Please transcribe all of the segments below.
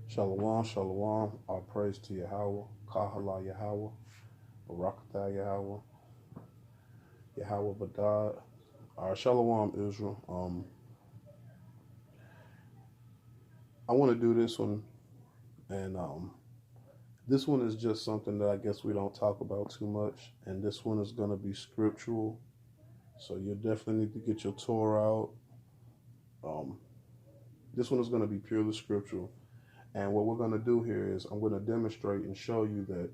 Shalom, shalom. All praise to Yahawah. Kahala Yahawah. Barakatah Yahawah. Yahawah Badad. Shalom, Israel. I want to do this one, and this one is just something that I guess we don't talk about too much, and this one is going to be scriptural, so you definitely need to get your Torah out. This one is going to be purely scriptural, and what we're going to do here is I'm going to demonstrate and show you that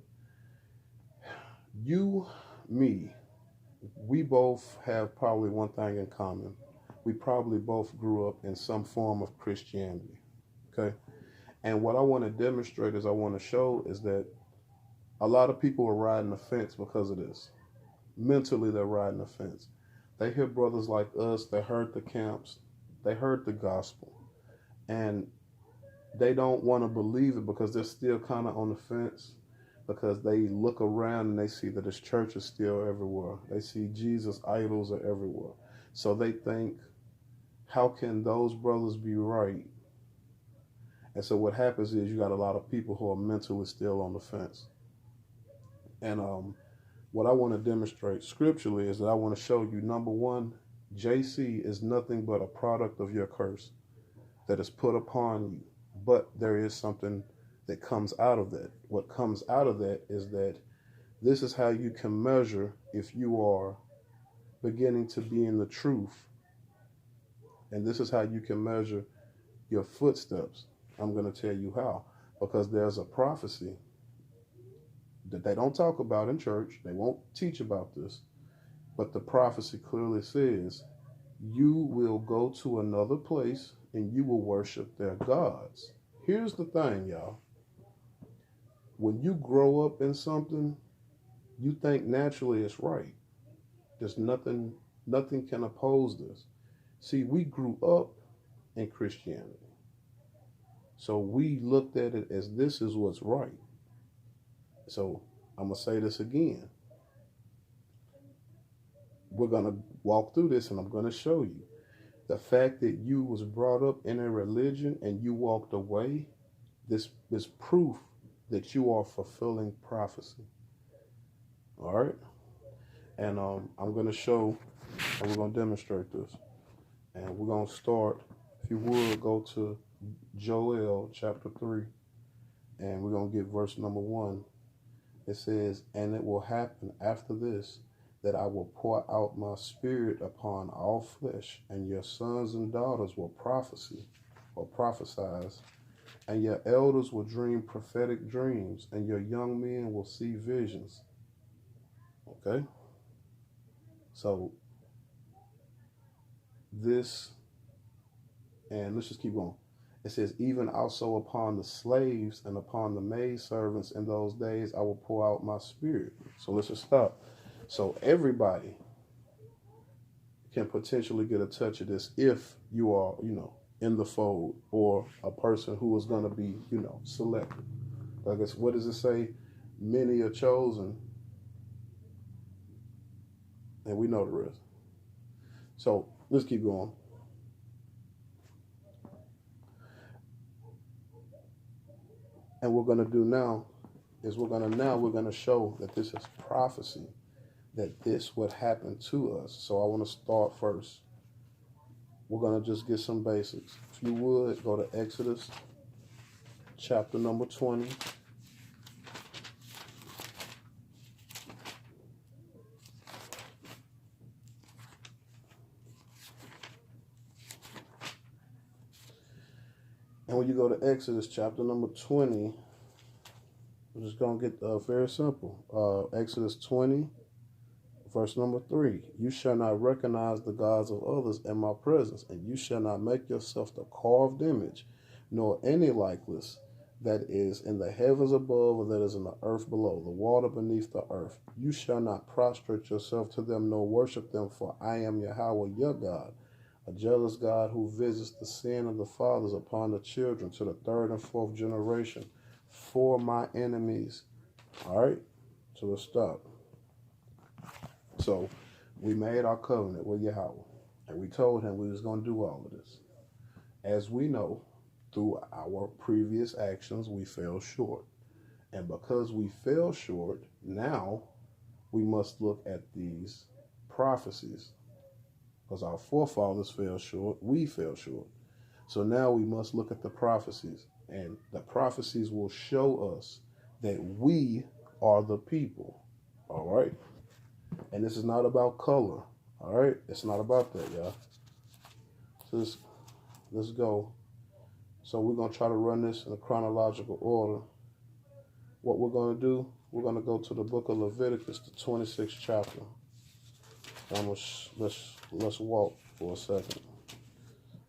you, me, we both have probably one thing in common. We probably both grew up in some form of Christianity. Okay. And what I want to demonstrate is I want to show is that a lot of people are riding the fence because of this. Mentally, they're riding the fence. They hear brothers like us, they heard the camps, they heard the gospel, and they don't want to believe it because they're still kind of on the fence, because they look around and they see that this church is still everywhere. They see Jesus idols are everywhere. So they think, how can those brothers be right? And so what happens is you got a lot of people who are mentally still on the fence. And what I want to demonstrate scripturally is that I want to show you, number one, JC is nothing but a product of your curse that is put upon you. But there is something that comes out of that. What comes out of that is that this is how you can measure if you are beginning to be in the truth. And this is how you can measure your footsteps. I'm going to tell you how. Because there's a prophecy that they don't talk about in church. They won't teach about this. But the prophecy clearly says, you will go to another place and you will worship their gods. Here's the thing, y'all. When you grow up in something, you think naturally it's right. There's nothing can oppose this. See, we grew up in Christianity. So we looked at it as this is what's right. So I'm going to say this again. We're going to walk through this and I'm going to show you. The fact that you was brought up in a religion and you walked away, this is proof that you are fulfilling prophecy. All right? And I'm going to show, and we're going to demonstrate this. And we're going to start, if you would, go to Joel chapter 3, and we're going to get verse number 1. It says, and it will happen after this, that I will pour out my spirit upon all flesh, and your sons and daughters will prophesy, and your elders will dream prophetic dreams, and your young men will see visions. Okay? So, this, and let's just keep going. It says, even also upon the slaves and upon the maidservants in those days, I will pour out my spirit. So let's just stop. So everybody can potentially get a touch of this if you are, in the fold, or a person who is going to be, selected. I guess, what does it say? Many are chosen, and we know the rest. So let's keep going. And what we're going to do now is we're going to show that this is prophecy, that this would happen to us. So I want to start first. We're going to just get some basics. If you would, go to Exodus chapter number 20. And when you go to Exodus chapter number 20, we're just going to get very simple. Exodus 20, verse number 3. You shall not recognize the gods of others in my presence, and you shall not make yourself the carved image, nor any likeness that is in the heavens above or that is in the earth below, the water beneath the earth. You shall not prostrate yourself to them, nor worship them, for I am Yahawah, your God, a jealous God who visits the sin of the fathers upon the children to the third and fourth generation for my enemies. All right? So let's stop. So we made our covenant with Yahawah, and we told him we was going to do all of this. As we know, through our previous actions, we fell short. And because we fell short, now we must look at these prophecies. Because our forefathers fell short, we fell short. So now we must look at the prophecies. And the prophecies will show us that we are the people. All right? And this is not about color. All right? It's not about that, y'all. So let's go. So we're going to try to run this in a chronological order. What we're going to do, we're going to go to the book of Leviticus, the 26th chapter. And let's walk for a second.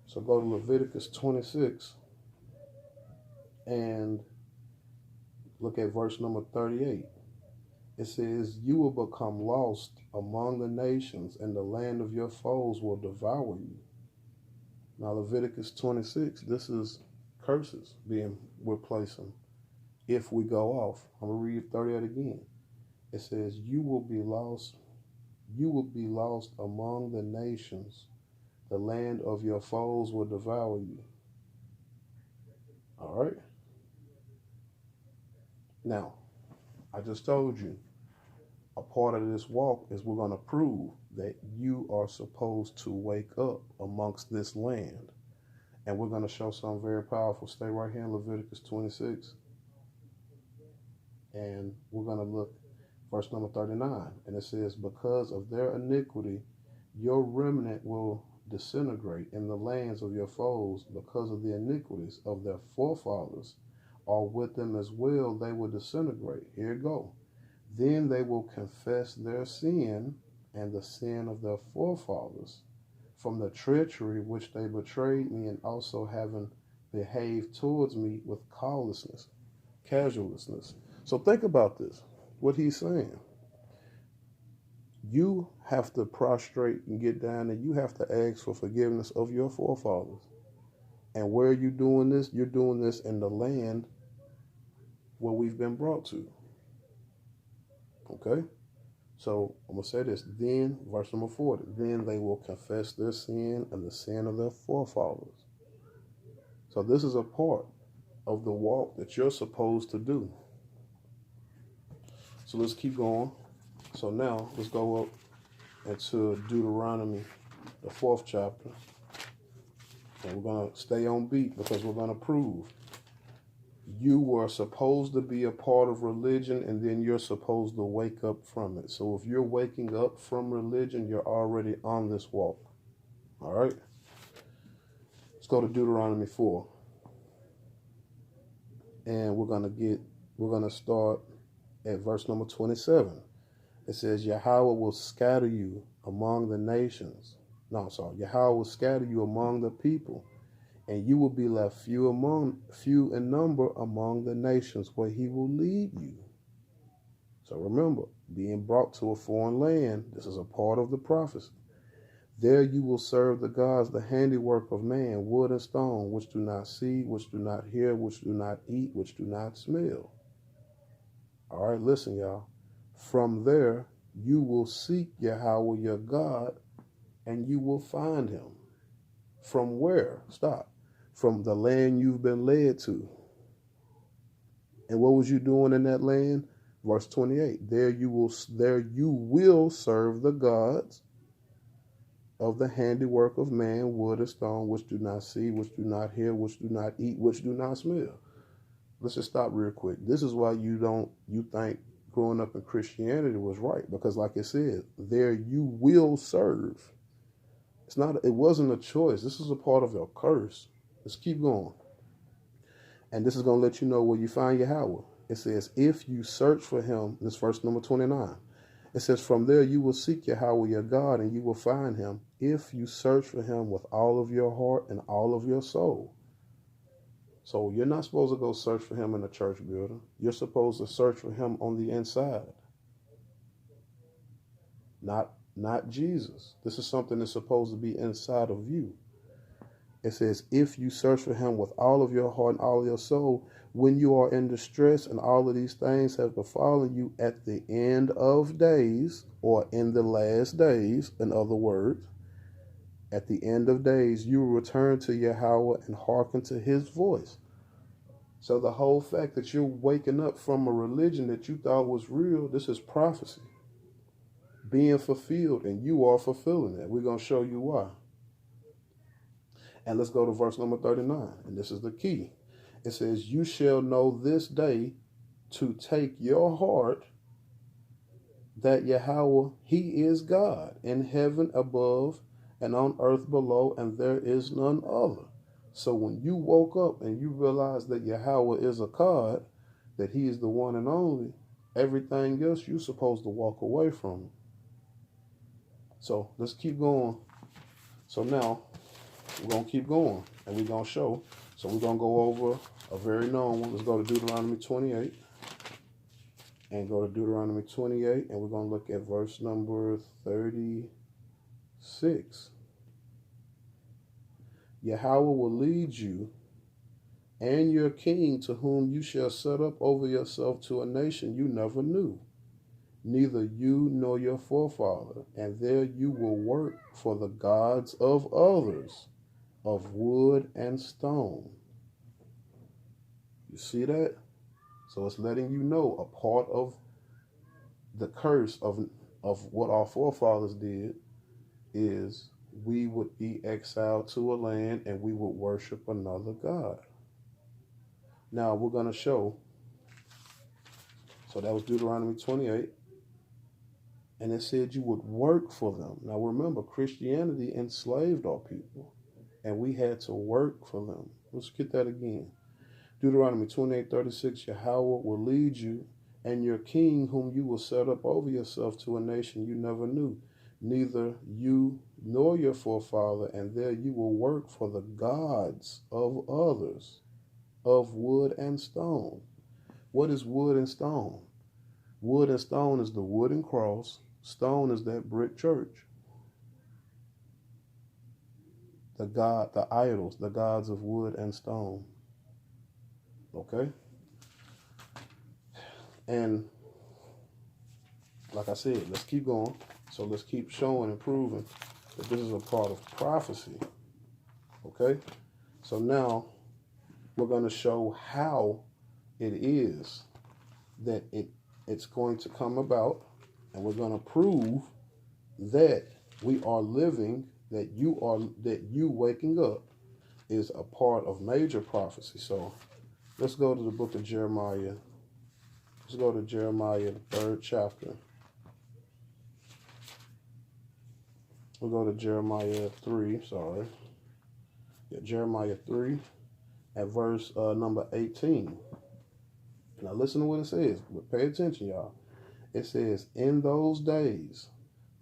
So go to Leviticus 26 and look at verse number 38. It says, "You will become lost among the nations, and the land of your foes will devour you." Now Leviticus 26, this is curses we're placing if we go off. I'm going to read 38 again. It says, you will be lost among the nations. The land of your foes will devour you. All right? Now, I just told you, a part of this walk is we're going to prove that you are supposed to wake up amongst this land. And we're going to show something very powerful. Stay right here in Leviticus 26. And we're going to look verse number 39. And it says, "Because of their iniquity, your remnant will disintegrate in the lands of your foes. Because of the iniquities of their forefathers are with them as well, they will disintegrate." Here you go. "Then they will confess their sin and the sin of their forefathers from the treachery which they betrayed me, and also having behaved towards me with casualness." So think about this, what he's saying. You have to prostrate and get down, and you have to ask for forgiveness of your forefathers. And where are you doing this? You're doing this in the land where we've been brought to. Okay? So I'm going to say this. Then, verse number 40, "Then they will confess their sin and the sin of their forefathers." So this is a part of the walk that you're supposed to do. So let's keep going. So now let's go up into Deuteronomy, the 4th chapter. And we're going to stay on beat because we're going to prove you were supposed to be a part of religion, and then you're supposed to wake up from it. So if you're waking up from religion, you're already on this walk. All right? Let's go to Deuteronomy 4. And we're going to start at verse number 27. It says, "Yahawah will scatter you among the nations." Yahawah will scatter you among the people, and you will be left few in number among the nations where he will lead you. So remember, being brought to a foreign land, this is a part of the prophecy. "There you will serve the gods, the handiwork of man, wood and stone, which do not see, which do not hear, which do not eat, which do not smell." All right, listen, y'all. "From there you will seek Yahawah your God, and you will find him." From where? Stop. From the land you've been led to. And what was you doing in that land? Verse 28. There you will serve the gods of the handiwork of man, wood and stone, which do not see, which do not hear, which do not eat, which do not smell. Let's just stop real quick. This is why you think growing up in Christianity was right, because like it said, there you will serve. It wasn't a choice. This is a part of your curse. Let's keep going. And this is going to let you know where you find Yahawah. It says, if you search for him, this verse number 29. It says, from there you will seek Yahawah your God, and you will find him if you search for him with all of your heart and all of your soul. So you're not supposed to go search for him in a church building. You're supposed to search for him on the inside. Not Jesus. This is something that's supposed to be inside of you. It says, if you search for him with all of your heart and all of your soul, when you are in distress and all of these things have befallen you at the end of days, or in the last days, in other words, At the end of days, you will return to Yahweh and hearken to his voice. So the whole fact that you're waking up from a religion that you thought was real, this is prophecy being fulfilled, and you are fulfilling it. We're going to show you why. And let's go to verse number 39, and this is the key. It says, you shall know this day to take your heart that Yahweh, he is God, in heaven above and on earth below, and there is none other. So when you woke up and you realize that Yahweh is a God, that he is the one and only, everything else you're supposed to walk away from. So let's keep going. So now we're going to keep going, and we're going to show. So we're going to go over a very known one. Let's go to Deuteronomy 28. And go to Deuteronomy 28, and we're going to look at verse number 36. Yahweh will lead you and your king, to whom you shall set up over yourself, to a nation you never knew, neither you nor your forefather, and there you will work for the gods of others, of wood and stone. You see that? So it's letting you know a part of the curse of what our forefathers did is we would be exiled to a land and we would worship another god. Now we're going to show. So that was Deuteronomy 28. And it said you would work for them. Now remember, Christianity enslaved our people, and we had to work for them. Let's get that again. Deuteronomy 28:36, Yahweh will lead you and your king, whom you will set up over yourself, to a nation you never knew, neither you nor your forefather, and there you will work for the gods of others, of wood and stone. What is wood and stone? Wood and stone is the wooden cross. Stone is that brick church. The idols, the gods of wood and stone. Okay? And like I said, let's keep going. So let's keep showing and proving that this is a part of prophecy. Okay? So now we're going to show how it is that it's going to come about, and we're going to prove that we are living, that you waking up is a part of major prophecy. So let's go to the book of Jeremiah. Let's go to Jeremiah, the 3rd chapter. We'll go to Jeremiah 3, sorry. Yeah, Jeremiah 3 at verse number 18. Now listen to what it says. But pay attention, y'all. It says, in those days,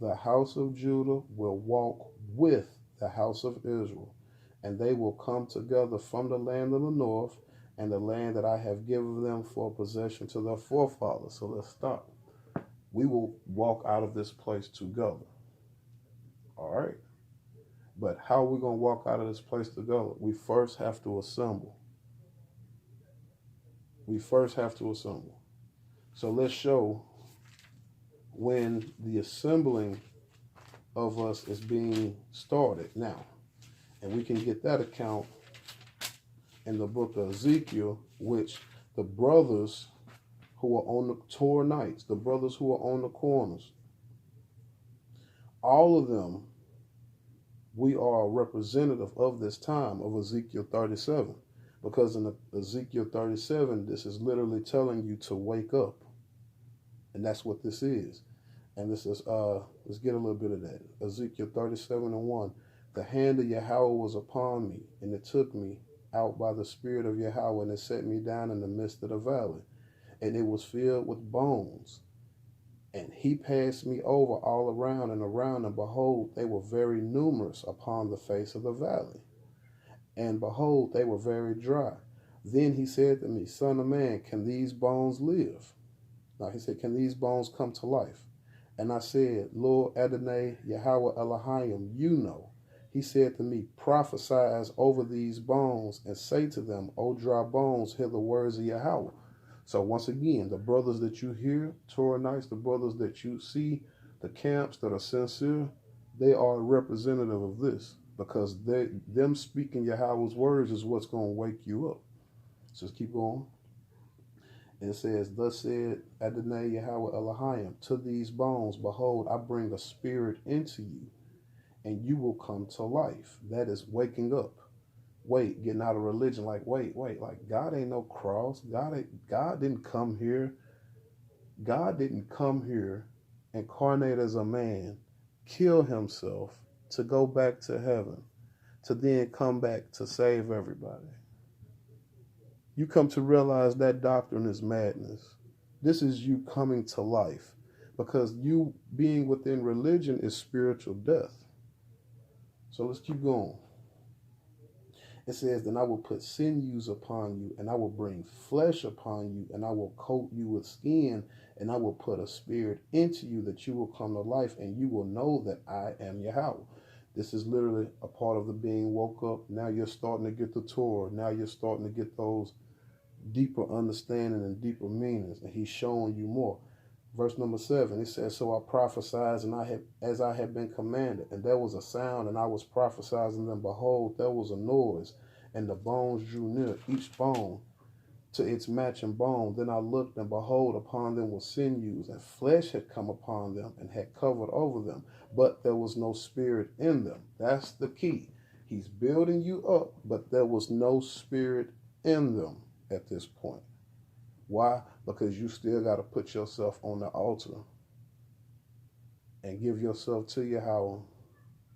the house of Judah will walk with the house of Israel, and they will come together from the land of the north, and the land that I have given them for possession to their forefathers. So let's stop. We will walk out of this place together. All right. But how are we going to walk out of this place together? We first have to assemble. We first have to assemble. So let's show when the assembling of us is being started now. And we can get that account in the book of Ezekiel, which the brothers who are on the Tornites, the brothers who are on the corners, all of them, we are a representative of this time of Ezekiel 37. Because in Ezekiel 37, this is literally telling you to wake up. And that's what this is. And this is, let's get a little bit of that. Ezekiel 37:1. The hand of Yahweh was upon me, and it took me out by the spirit of Yahweh, and it set me down in the midst of the valley. And it was filled with bones. And he passed me over all around and around, and behold, they were very numerous upon the face of the valley. And behold, they were very dry. Then he said to me, Son of man, can these bones live? Now he said, can these bones come to life? And I said, Lord Adonai, Yahweh Elohim, you know. He said to me, prophesy over these bones and say to them, O dry bones, hear the words of Yahweh. So once again, the brothers that you hear, Toranites, the brothers that you see, the camps that are sincere, they are a representative of this, because them speaking Yahweh's words is what's going to wake you up. So let's keep going. And it says, thus said Adonai Yahweh Elohim, to these bones, behold, I bring a spirit into you, and you will come to life. That is waking up. Wait, getting out of religion. Like, wait, like God ain't no cross. God didn't come here. God didn't come here, incarnate as a man, kill himself to go back to heaven, to then come back to save everybody. You come to realize that doctrine is madness. This is you coming to life, because you being within religion is spiritual death. So let's keep going. It says, then I will put sinews upon you, and I will bring flesh upon you, and I will coat you with skin, and I will put a spirit into you, that you will come to life, and you will know that I am Yahweh. This is literally a part of the being woke up. Now you're starting to get the Torah. Now you're starting to get those deeper understanding and deeper meanings, and he's showing you more. Verse number 7, it says, so I prophesied, and as I had been commanded, and there was a sound, and I was prophesying, and behold, there was a noise, and the bones drew near, each bone to its matching bone. Then I looked, and behold, upon them were sinews, and flesh had come upon them, and had covered over them, but there was no spirit in them. That's the key. He's building you up, but there was no spirit in them at this point. Why? Because you still got to put yourself on the altar and give yourself to Yahweh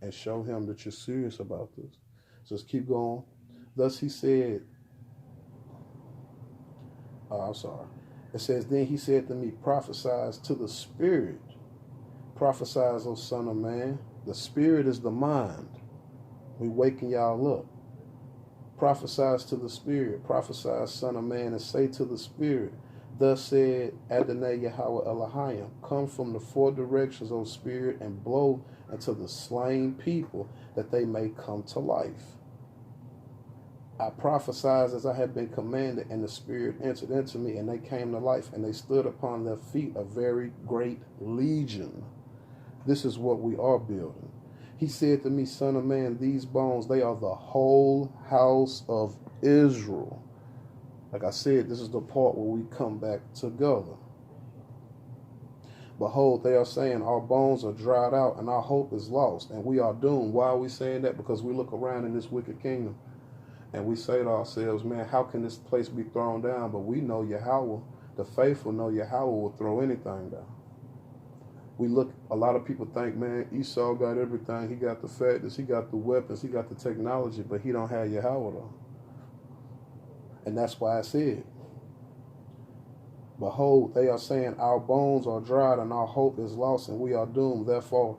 and show him that you're serious about this. So let's keep going. Thus he said, it says, then he said to me, prophesies to the spirit. Prophesies, O son of man. The spirit is the mind. We waking y'all up. Prophesies to the spirit. Prophesies, son of man, and say to the spirit, thus said Adonai Yahweh Elohim, come from the four directions, O spirit, and blow into the slain people, that they may come to life. I prophesied as I had been commanded, and the spirit entered into me, and they came to life, and they stood upon their feet, a very great legion. This is what we are building. He said to me, son of man, these bones, they are the whole house of Israel. Like I said, this is the part where we come back together. Behold, they are saying, our bones are dried out, and our hope is lost, and we are doomed. Why are we saying that? Because we look around in this wicked kingdom, and we say to ourselves, man, how can this place be thrown down? But we know Yahweh, the faithful know Yahweh will throw anything down. We look, a lot of people think, man, Esau got everything. He got the fatness, he got the weapons, he got the technology, but he don't have Yahweh though. And that's why I said, behold, they are saying, our bones are dried and our hope is lost and we are doomed. Therefore,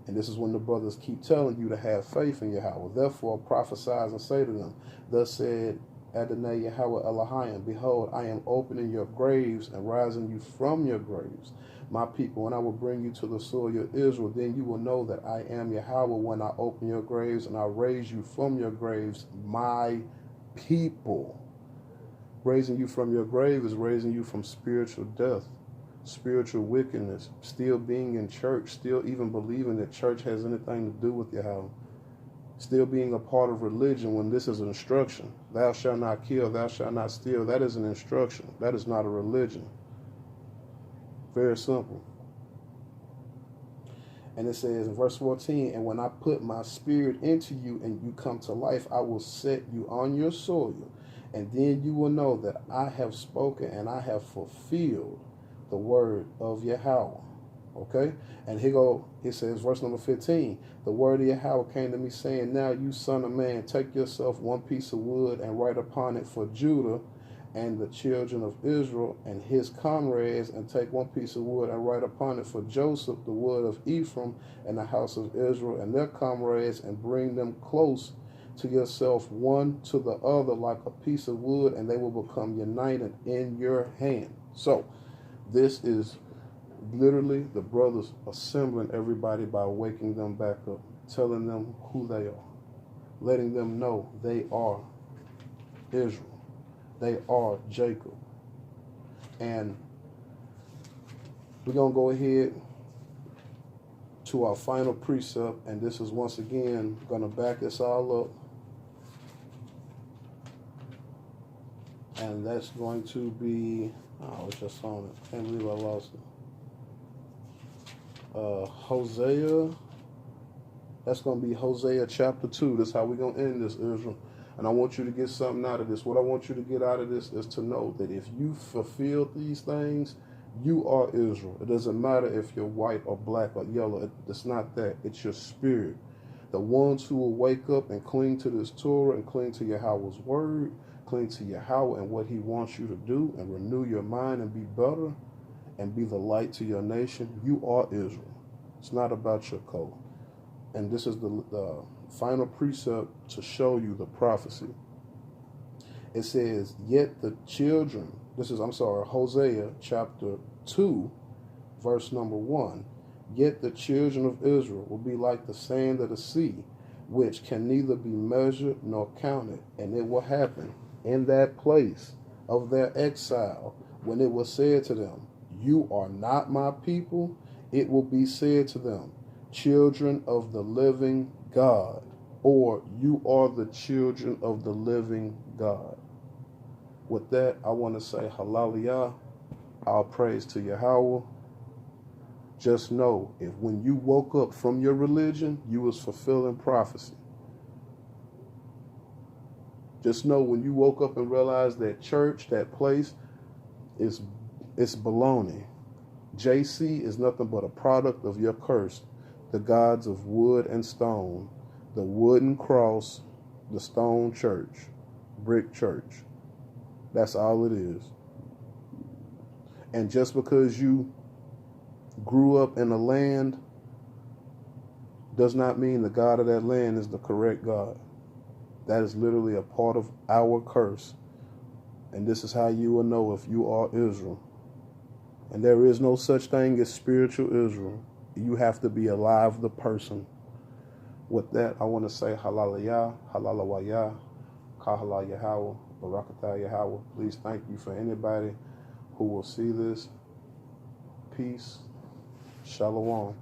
and this is when the brothers keep telling you to have faith in Yahweh. Therefore, prophesy and say to them, thus said Adonai Yahweh Elohim, behold, I am opening your graves and rising you from your graves, my people, and I will bring you to the soil of Israel. Then you will know that I am Yahweh when I open your graves and I raise you from your graves, my people. Raising you from your grave is raising you from spiritual death, spiritual wickedness, still being in church, still even believing that church has anything to do with Yahweh. Still being a part of religion when this is an instruction. Thou shalt not kill, thou shalt not steal. That is an instruction. That is not a religion. Very simple. And it says in verse 14, and when I put my spirit into you and you come to life, I will set you on your soil. And then you will know that I have spoken and I have fulfilled the word of Yahweh. Okay? And he says, verse number 15, the word of Yahweh came to me saying, now you son of man, take yourself one piece of wood and write upon it for Judah and the children of Israel and his comrades, and take one piece of wood and write upon it for Joseph, the wood of Ephraim, and the house of Israel and their comrades, and bring them close to yourself, one to the other, like a piece of wood, and they will become united in your hand. So, this is literally the brothers assembling everybody by waking them back up, telling them who they are, letting them know they are Israel. They are Jacob. And we're going to go ahead to our final precept, and this is once again going to back us all up. And that's going to be, oh, it's just on it. Can't believe I lost it. Hosea. That's going to be Hosea chapter 2. That's how we're going to end this, Israel. And I want you to get something out of this. What I want you to get out of this is to know that if you fulfill these things, you are Israel. It doesn't matter if you're white or black or yellow. It's not that. It's your spirit. The ones who will wake up and cling to this Torah and cling to Yahawah's word, cling to Yahawah and what he wants you to do, and renew your mind and be better and be the light to your nation, you are Israel. It's not about your code. And this is the final precept to show you the prophecy. It says, yet the children, Hosea chapter 2, verse number 1. Yet the children of Israel will be like the sand of the sea, which can neither be measured nor counted. And it will happen in that place of their exile, when it was said to them, you are not my people, it will be said to them, children of the living God, or you are the children of the living God. With that, I want to say hallelujah, all praise to Yahawah. Just know, if when you woke up from your religion, you was fulfilling prophecy. Just know when you woke up and realized that church, that place, it's baloney. JC is nothing but a product of your curse. The gods of wood and stone, the wooden cross, the stone church, brick church. That's all it is. And just because you grew up in a land does not mean the God of that land is the correct God. That is literally a part of our curse. And this is how you will know if you are Israel. And there is no such thing as spiritual Israel. You have to be alive, the person. With that, I want to say hallelujah, hallelujah, kahala Yahawah, barakatah Yahawah. Please thank you for anybody who will see this. Peace. Shalom.